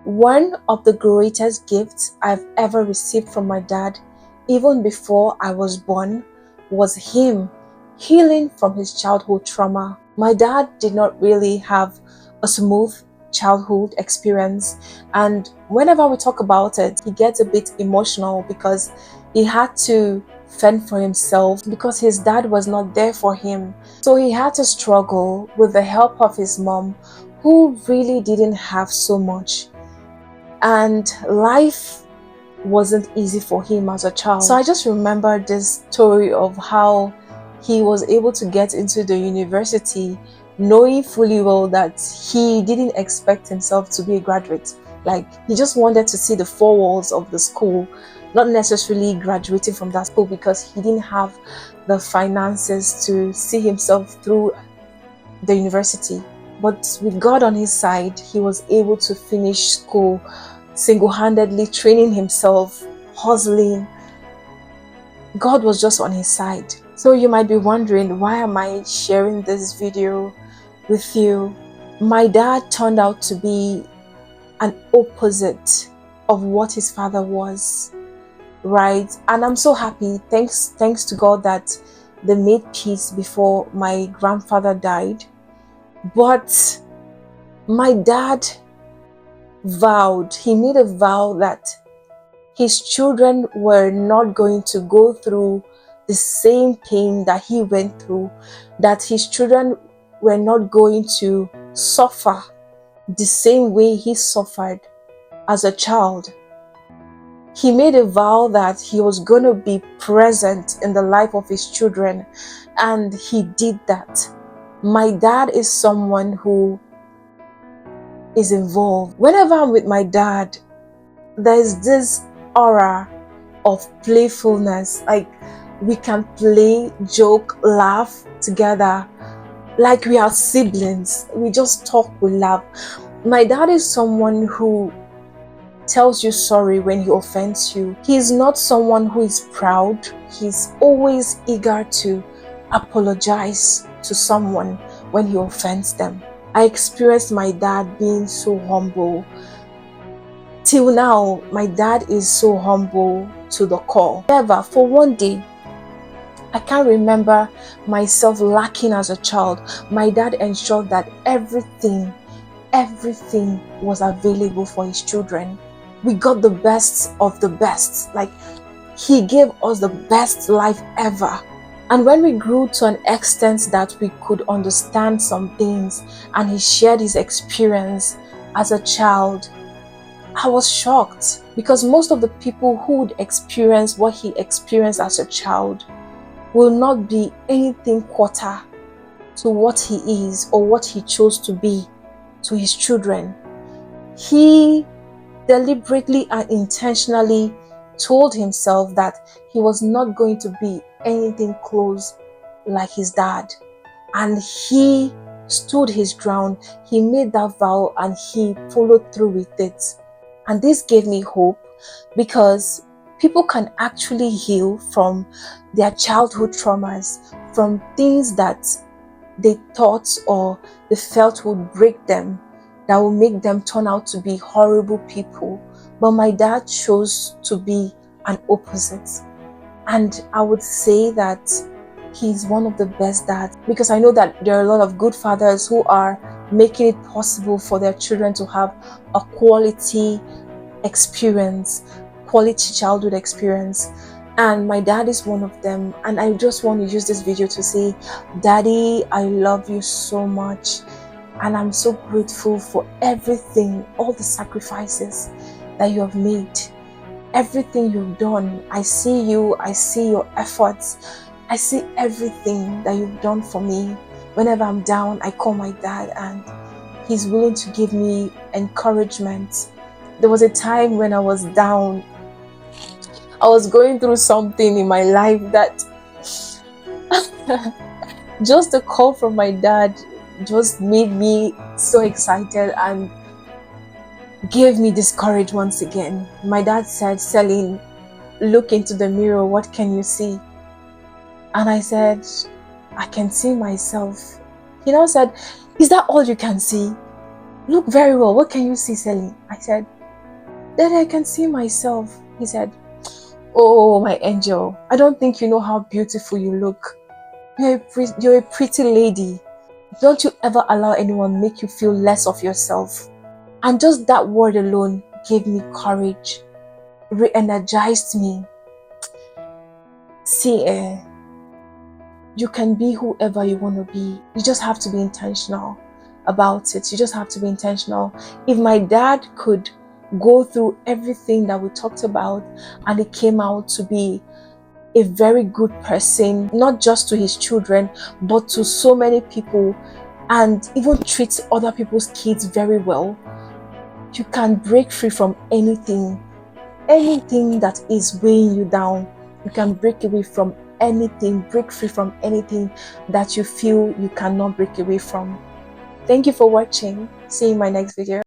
One of the greatest gifts I've ever received from my dad, even before I was born, was him healing from his childhood trauma. My dad did not really have a smooth childhood experience, and whenever we talk about it, he gets a bit emotional because he had to fend for himself because his dad was not there for him. So he had to struggle with the help of his mom, who really didn't have so much. And life wasn't easy for him as a child. So I just remember this story of how he was able to get into the university knowing fully well that he didn't expect himself to be a graduate. Like, he just wanted to see the four walls of the school, not necessarily graduating from that school, because he didn't have the finances to see himself through the university. But with God on his side, he was able to finish school single-handedly, training himself, hustling. God was just on his side. So you might be wondering, why am I sharing this video with you? My dad turned out to be an opposite of what his father was, right? And I'm so happy, thanks to God, that they made peace before my grandfather died. But my dad made a vow that his children were not going to go through the same pain that he went through, that his children were not going to suffer the same way he suffered as a child. He made a vow that he was going to be present in the life of his children, and he did that. My dad is someone who is involved. Whenever I'm with my dad, there's this aura of playfulness. Like, we can play, joke, laugh together like we are siblings. We just talk, we laugh. My dad is someone who tells you sorry when he offends you. He's not someone who is proud. He's always eager to apologize to someone when he offends them. I experienced my dad being so humble. Till now, my dad is so humble to the core. However, for one day, I can't remember myself lacking as a child. My dad ensured that everything was available for his children. We got the best of the best. Like, he gave us the best life ever. And when we grew to an extent that we could understand some things, and he shared his experience as a child, I was shocked, because most of the people who would experience what he experienced as a child will not be anything quarter to what he is or what he chose to be to his children. He deliberately and intentionally told himself that he was not going to be anything close like his dad. And he stood his ground. He made that vow and he followed through with it. And this gave me hope, because people can actually heal from their childhood traumas, from things that they thought or they felt would break them, that will make them turn out to be horrible people. But my dad chose to be an opposite. And I would say that he's one of the best dads, because I know that there are a lot of good fathers who are making it possible for their children to have a quality experience, quality childhood experience. And my dad is one of them. And I just want to use this video to say, Daddy, I love you so much. And I'm so grateful for everything, all the sacrifices that you have made, everything you've done. I see you, I see your efforts, I see everything that you've done for me. Whenever I'm down, I call my dad and he's willing to give me encouragement. There was a time when I was down. I was going through something in my life that just a call from my dad just made me so excited and gave me this courage once again. My dad said, Celine, look into the mirror, what can you see? And I said, I can see myself. He now said, is that all you can see? Look very well, what can you see, Celine? I said, Daddy, I can see myself. He said, oh, my angel, I don't think you know how beautiful you look. You're a pretty lady. Don't you ever allow anyone make you feel less of yourself. And just that word alone gave me courage, re-energized me. See, you can be whoever you want to be. You just have to be intentional about it. You just have to be intentional. If my dad could go through everything that we talked about and he came out to be a very good person, not just to his children, but to so many people, and even treat other people's kids very well, you can break free from anything that is weighing you down. You can break away from anything, break free from anything that you feel you cannot break away from. Thank you for watching. See you in my next video.